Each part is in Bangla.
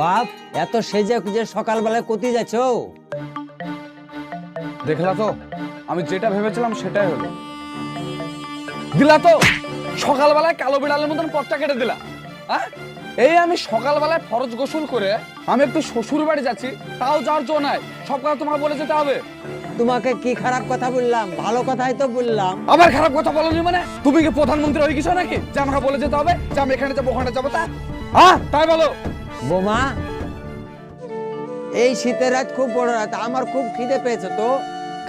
বাপ এত সেজে খুঁজে সকালবেলায় কোথায় যাচ্ছ? দেখলা তো আমি যেটা ভেবেছিলাম সেটাই হলো। দিলা তো সকালবেলায় কালো বিড়ালের মতন পথটা কেটে দিলা। হ্যাঁ, এই আমি সকালবেলায় ফরজ গোসল করে আমি একটু শ্বশুর বাড়ি যাচ্ছি, তাও যাওয়ার জো নাই। সব কথা তোমাকে বলে যেতে হবে। তোমাকে কি খারাপ কথা বললাম? ভালো কথাই তো বললাম। আবার খারাপ কথা বলনি মানে? তুমি কি প্রধানমন্ত্রী হয়ে গেছো নাকি যে আমাকে বলে যেতে হবে যে আমি এখানে যাবো ওখানে যাবো? তা হ্যাঁ তাই বলো। বোমা, এই শীতের রাত খুব বড় রাত, আমার খুব খিদে পেয়েছে। তো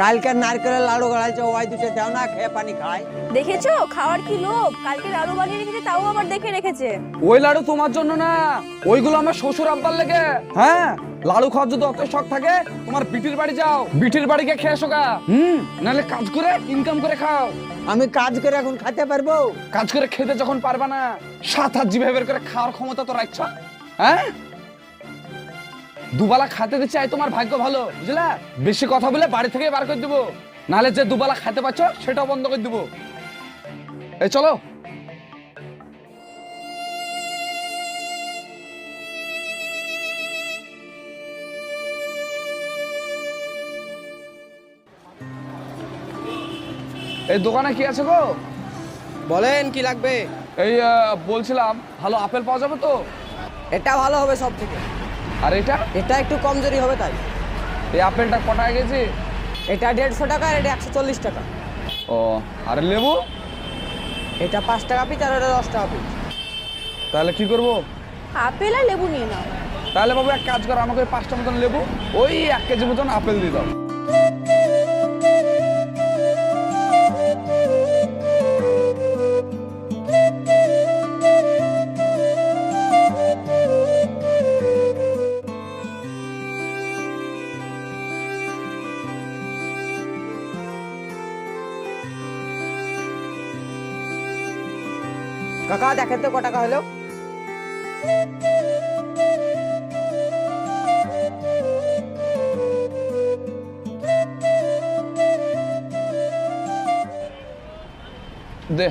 কালকে নারকেলের লাড়ু গড়াইছে, ওই দুটো দাও না, খেয়ে পানি খাই। দেখেছো খাওয়ার কি লোভ? কালকে লাড়ু বানিয়ে রেখেছে, তাও আবার দেখে রেখেছে। ওই লাড়ু তোমার জন্য না, ওইগুলো আমার শ্বশুর আব্বার লেগে। হ্যাঁ, লাড়ু খাওয়ার যদি অত শখ থাকে তোমার বিটির বাড়ি যাও, বিটির বাড়ি গিয়ে খেয়ে এসো গা। নাহলে কাজ করে ইনকাম করে খাও। আমি কাজ করে এখন খেতে পারবো? কাজ করে খেতে যখন পারবা না, সাত হাত জিভে বের করে খাওয়ার ক্ষমতা তো রাখছো। হ্যাঁ, দুবেলা খেতে দিচ্ছি, তোমার ভাগ্য ভালো, বুঝলা? বেশি কথা বলে বাড়ি থেকে বার করে দেবো, নাহলে যে দুবেলা খেতে পাচ্ছ সেটাও বন্ধ করে দেবো। এই চলো। এই দোকানে কি আছে গো? বলেন কি লাগবে? এই বলছিলাম ভালো আপেল পাওয়া যাবে তো? এটা ভালো হবে সব থেকে। আর এটা? এটা একটু কমজোরি হবে তাই। এই আপেলটা কটায় গেছে? এটা 150 টাকা আর এটা 140 টাকা। ও, আর লেবু? এটা 5 টাকা পিস আর এটা 10 টাকা পিস। তাহলে কি করব? আপেল আর লেবু নিয়ে নাও। তাহলে বাবু এক কাজ করো, আমাকে ওই 5টা মতন লেবু, ওই 1 কেজি মতন আপেল দিয়ে দাও। কাকা দেখেন তো কত টাকা হলো? দে।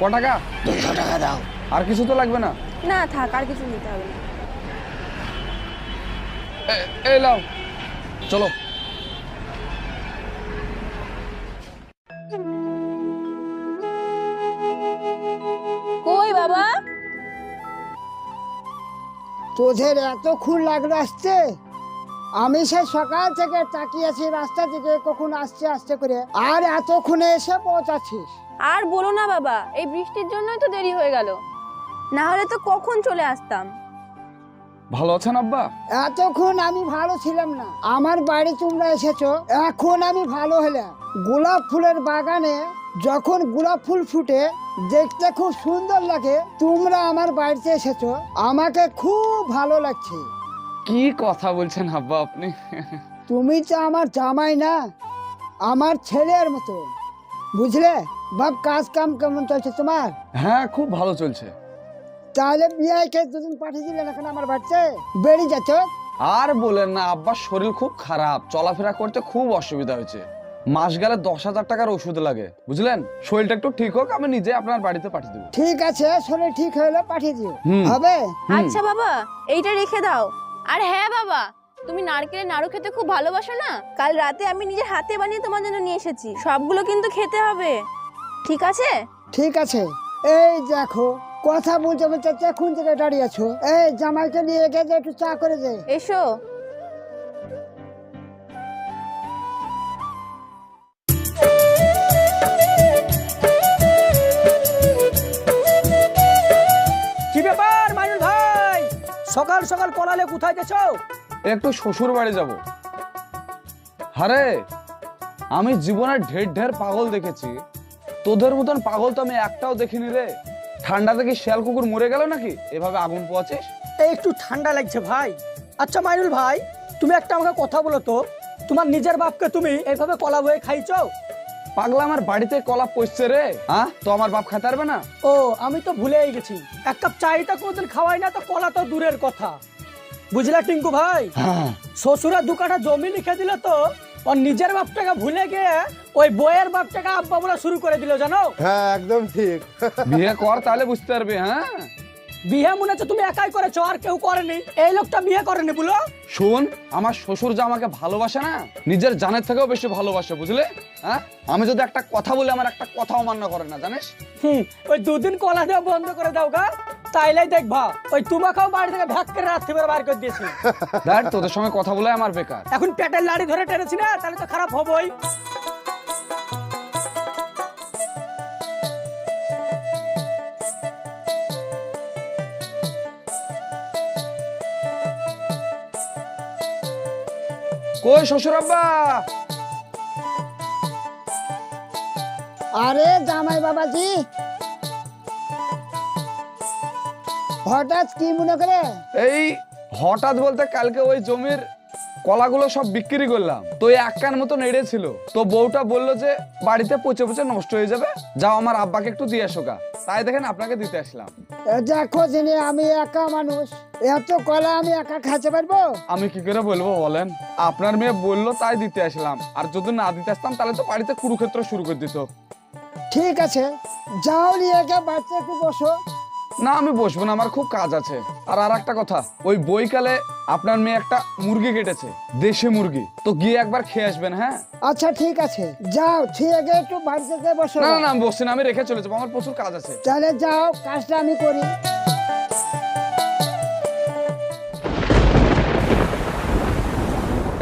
ক টাকা? 200 টাকা দাও। আর কিছু তো লাগবে না? না থাক, আর কিছু নিতে হবে না। এই লাও, চলো। কই বাবা? তোদের এতক্ষণ লাগলো আসতে? আমি সে সকাল থেকে তাকিয়ে আছি রাস্তা থেকে, কখন আসছে আসছে করে, আর এতক্ষণে এসে পৌঁছাচ্ছিস? আর বলো না বাবা, এই বৃষ্টির জন্যই তো দেরি হয়ে গেল, না হলে তো কখন চলে আসতাম। ভালো আছেন আব্বা? এতক্ষণ আমি ভালো ছিলাম না, আমার বাড়ি তোমরা এসেছো, এখন আমি ভালো হলাম। গোলাপ ফুলের বাগানে যখন গোলাপ ফুল ফুটে দেখতে খুব সুন্দর লাগে, তোমরা আমার বাড়িতে এসেছো, আমাকে খুব ভালো লাগছে। কি কথা বলছেন আব্বা আপনি? তুমি তো আমার জামাই না, আমার ছেলের মতো, বুঝলে? বাপ, কাজ কাম কেমন চলছে তোমার? হ্যাঁ, খুব ভালো চলছে। তাহলে বিয়েকে দুদিন পাঠিয়ে দিলেন, এখন আমার বাড়িতে বেরিয়ে যাচ্ছ? আর বলেন না, আব্বার শরীর খুব খারাপ, চলাফেরা করতে খুব অসুবিধা হয়েছে। মাস গেলে 10,000 টাকার ওষুধ লাগে, বুঝলেন? শরীরটা একটু ঠিক হোক, আমি নিজে আপনার বাড়িতে পাঠিয়ে দেবো। ঠিক আছে, শরীর ঠিক হলে পাঠিয়ে দিও। হুম। হবে? আচ্ছা বাবা, এইটা রেখে দাও। আর হ্যাঁ বাবা, তুমি নারকেলের নাড়ু খেতে খুব ভালোবাসো না? কাল রাতে আমি নিজের হাতে বানিয়ে তোমার জন্য নিয়ে এসেছি, সবগুলো কিন্তু খেতে হবে, ঠিক আছে? ঠিক আছে। এই দেখো, কথা বলতে বলতে এখন থেকে দাঁড়িয়ে আছো, এই জামাইকে নিয়ে গেছে, একটু চা করে দে। এসো। কি ব্যাপার মাইনুল ভাই, সকাল সকাল পড়ালে কোথায় গেছো? একটু শ্বশুর বাড়ি যাব। আরে আমি জীবনে ঢের ঢের পাগল দেখেছি, তোদের মতন পাগল তো আমি একটাও দেখিনি রে। ঠান্ডা থেকে শিয়াল কুকুর মরে গেল নাকি এভাবে আগুন পোয়াচ্ছিস? এই একটু ঠান্ডা লাগছে ভাই। আচ্ছা মাইনুল ভাই, তুমি একটা আমাকে কথা বলো তো, তোমার নিজের বাপকে তুমি এইভাবে কলা বয়ে খাইছো? পাগলা, আমার বাড়িতে কলা পচছে রে। হ্যাঁ, তো আমার বাপ খেতে পারবে না? ও, আমি তো ভুলেই গেছি, এক কাপ চাইটা কোনদিন খাওয়াই না, তো কলা তো দূরের কথা। বুঝলা টিঙ্কু ভাই, শ্বশুরা 2 কাঠা জমি লিখে দিলে তো ওর নিজের বাপটাকে ভুলে গিয়ে ওই বইয়ের বাপটাকে আব্বা বলা শুরু করে দিল, জানো? হ্যাঁ, একদম ঠিক। বিয়ে কর, তাহলে বুঝতে পারবি। হ্যাঁ, বিয়ে মনে হচ্ছে তুমি একাই করেছো, আর কেউ করেনি। এই লোকটা বিয়ে করেনি বলো। শোন, আমার শ্বশুর যে আমাকে ভালোবাসে না, নিজের জানের থেকেও বেশি ভালোবাসে, বুঝলে? হ্যাঁ, আমি যদি একটা কথা বলি আমার একটা কথাও মান্য করে না, জানিস? ওই দুদিন কলা দেওয়া বন্ধ করে দাও গা, তাইলেই দেখবা ওই তোমাকেও বাড়ি থেকে ভাগ করে রাত্রি বেলা বার করে দিয়েছি। দেখ, তোদের সঙ্গে কথা বলে আমার বেকার। এখন পেটের লাড়ি ধরে টেনেছি না, তাহলে তো খারাপ হবই। কই শ্বশুর আব্বা? আরে জামাই বাবাজি, হঠাৎ কি মনে করে? এই হঠাৎ বলতে কালকে ওই জমির কলাগুলো সব বিক্রি করলাম, তো এই এক কান মতন এড়ে ছিল, তো বউটা বললো যে বাড়িতে পচে পচে নষ্ট হয়ে যাবে, যাও আমার আব্বাকে একটু দিয়ে আসো গা। তাই দেখেন আপনাকে দিতে আসলাম। দেখো জিনি, আমি একা মানুষ, এত কলা আমি একা খাইতে পারবো? আমি কি করে বলবো বলেন? আপনার মেয়ে বললো তাই দিতে আসলাম, আর যদি না দিতে আসতাম তাহলে তো বাড়িতে কুরুক্ষেত্র শুরু করে দিত। ঠিক আছে, যাও নিয়ে গিয়ে বাড়িতে একটু বসো। না, আমি বসবো না, আমার খুব কাজ আছে। আর একটা কথা, ওই বইকালে আপনার মেয়ে একটা মুরগি কেটেছে, দেশি মুরগি, তো গিয়ে একবার খেয়ে আসবেন। হ্যাঁ আচ্ছা ঠিক আছে, যাও ঠিক আছে, একটু বাড়িতে গিয়ে বসো। না না, আমি বসছি না, আমি রেখে চলে যাবো, আমার প্রচুর কাজ আছে। তাহলে যাও, কাজটা আমি করি।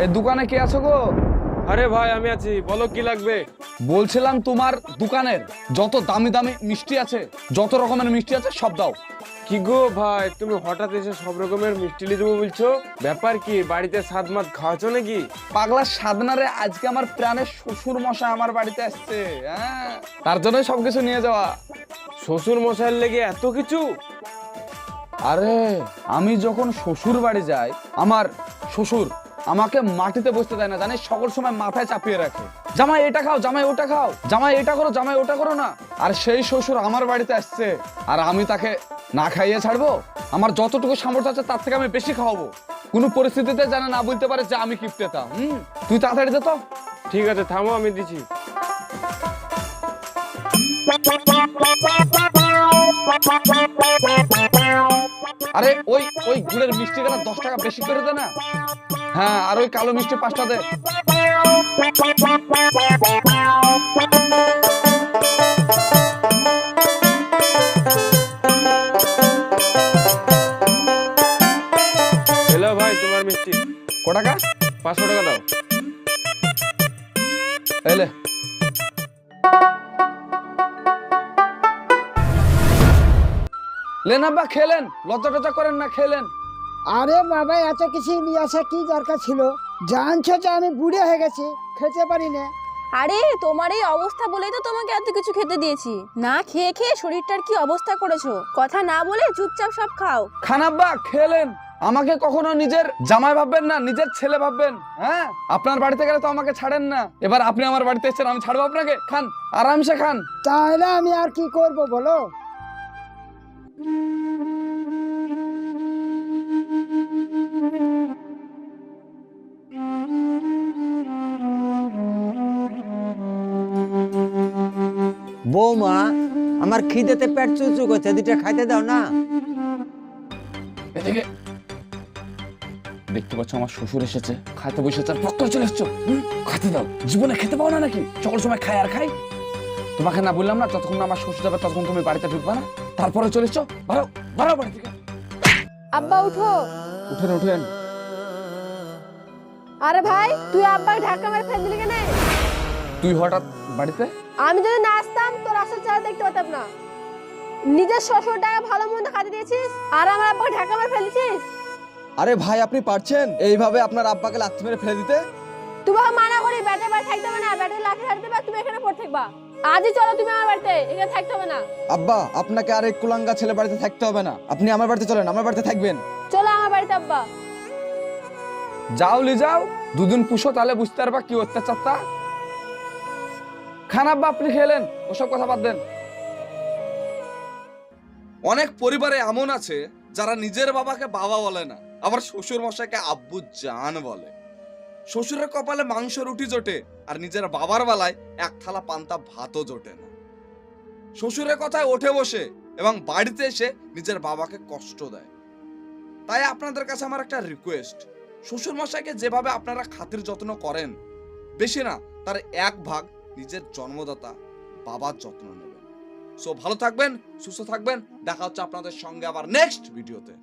এই দোকানে কে আছো গো? আরে ভাই আমি আছি, বলো কি লাগবে? বলছিলাম তোমার দোকানের যত দামি দামি মিষ্টি আছে, যত রকমের মিষ্টি আছে সব দাও। কি গো ভাই, তুমি হঠাৎ এসে সব রকমের মিষ্টি নিয়ে যাবো বলছো? ব্যাপার কি, বাড়িতে সাত মাত খাওয়াছো নাকি? পাগলা সাধনারে, আজকে আমার প্রাণের শ্বশুর মশাই আমার বাড়িতে আসছে, হ্যাঁ, তার জন্য সবকিছু নিয়ে যাওয়া। শ্বশুর মশাইয়ের লেগে এত কিছু? আরে আমি যখন শ্বশুর বাড়ি যাই, আমার শ্বশুর আমাকে মাটিতে বসতে দেয় না, জানিস? সকল সময় মাথায় চাপিয়ে রাখে, জামাই এটা খাও, জামাই ওটা খাও, জামাই এটা করো, জামাই ওটা করো না। আর সেই শ্বশুর আমার বাড়িতে আসছে, আর আমি তাকে না খাইয়ে ছাড়বো? আমার যতটুকু সামর্থ্য আছে তার থেকে আমি বেশি খাওয়াবো। কোনো পরিস্থিতিতে যেন না বলতে পারে যে আমি কিপ্টেতা। তুই তাড়াতাড়ি দে তো। ঠিক আছে থামো, আমি দিচ্ছি। আরে ওই ওই গুড়ের মিষ্টি কেনা 10 টাকা বেশি করে দে না। হ্যাঁ, আর ওই কালো মিষ্টি 5টা দে। হ্যালো ভাই, তোমার মিষ্টি। ক টাকা? 500 টাকা দাও। এলে লেন আব্বা, খেলেন, লজ্জা টজ্জা করেন না, খেলেন। আরে বাবা, এত কিছু নিয়ে আসা কি দরকার ছিল? জানছো যে আমি বুড়ে হয়ে গেছি, খেতে পারি না। আরে তোমার এই অবস্থা বলেই তো তোমাকে এত কিছু খেতে দিয়েছি। না খেয়ে খেয়ে শরীরটার কি অবস্থা করেছো, কথা না বলে চুপচাপ সব খাও। খান আব্বা, খেলেন। আমাকে কখনো নিজের জামাই ভাববেন না, নিজের ছেলে ভাববেন। হ্যাঁ, আপনার বাড়িতে গেলে তো আমাকে ছাড়েন না, এবার আপনি আমার বাড়িতে এসেছেন, আমি ছাড়বো আপনাকে? খান, আরামসে খান। তাহলে আমি আর কি করব বলো? বৌমা, আমার খিদেতে পেট চুচু করছে, দুটো খাইতে দাও না। এদিকে দেখতে পাচ্ছ আমার শ্বশুর এসেছে, খাইতে বসেছে, আর পক্কর চলে এসছো। খাইতে দাও, জীবনে খেতে পাও না নাকি? সকল সময় খাই আর খাই। তোমাকে না বললাম না যতক্ষণ না আমার শ্বশুর যাবে ততক্ষণ তুমি বাড়িতে ঢুকবা না? তারপরে চলে এসছো, বাড়াও বাড়াও বাড়ি থেকে। আব্বা উঠো। উঠেন উঠেন। আরে ভাই, তুই আব্বাকে ধাক্কা মেরে ফেলে দিলি কেন? তুই হঠাৎ বাড়িতে? আমি যদি না আসতাম তোর আসল চেহারা দেখতে পেতাম না। নিজের শ্বশুরটাকে ভালো মন্দ খাইতে দিয়েছিস, আর আমার আব্বাকে ধাক্কা মেরে ফেলেছিস। আরে ভাই, আপনি পারছেন এইভাবে আপনার আব্বাকে লাথি মেরে ফেলে দিতে? তোমাকে মানা করি, ব্যাটে বাড়ি থাকতে হবে না, ব্যাটে লাঠি হাতে দেবে, তুমি এখানে পড়ে থাকবা। আজই চলো তুমি আমার বাড়িতে, এখানে থাকতে হবে না। আব্বা, আপনাকে আর এক কুলাঙ্গা ছেলে বাড়িতে থাকতে হবে না, আপনি আমার বাড়িতে চলেন, আমার বাড়িতে থাকবেন। চলো আমার বাড়িতে আব্বা। যাও লি যাও, দুদিন পুষো, তাহলে বুঝতে পারবা কি অত্যাচারটা। খান আব্বা, আপনি খেলেন, ওসব কথা বাদ দেন। অনেক পরিবারে এমন আছে যারা নিজের বাবাকে বাবা বলে না, আবার শ্বশুর মশাইকে আব্বু জান বলে। শ্বশুরের কপালে মাংস রুটি জোটে, আর নিজের বাবার বেলায় এক থালা পান্তা ভাতও জোটে না। শ্বশুরের কথায় ওঠে বসে এবং বাড়িতে এসে নিজের বাবাকে কষ্ট দেয়। তাই আপনাদের কাছে আমার একটা রিকোয়েস্ট, শ্বশুর মশাইকে যেভাবে আপনারা খাতির যত্ন করেন, বেশি না তার 1 ভাগ নিজের জন্মদাতা বাবার যত্ন নেবেন। সো ভালো থাকবেন, সুস্থ থাকবেন, দেখা হচ্ছে আপনাদের সঙ্গে আবার নেক্সট ভিডিওতে।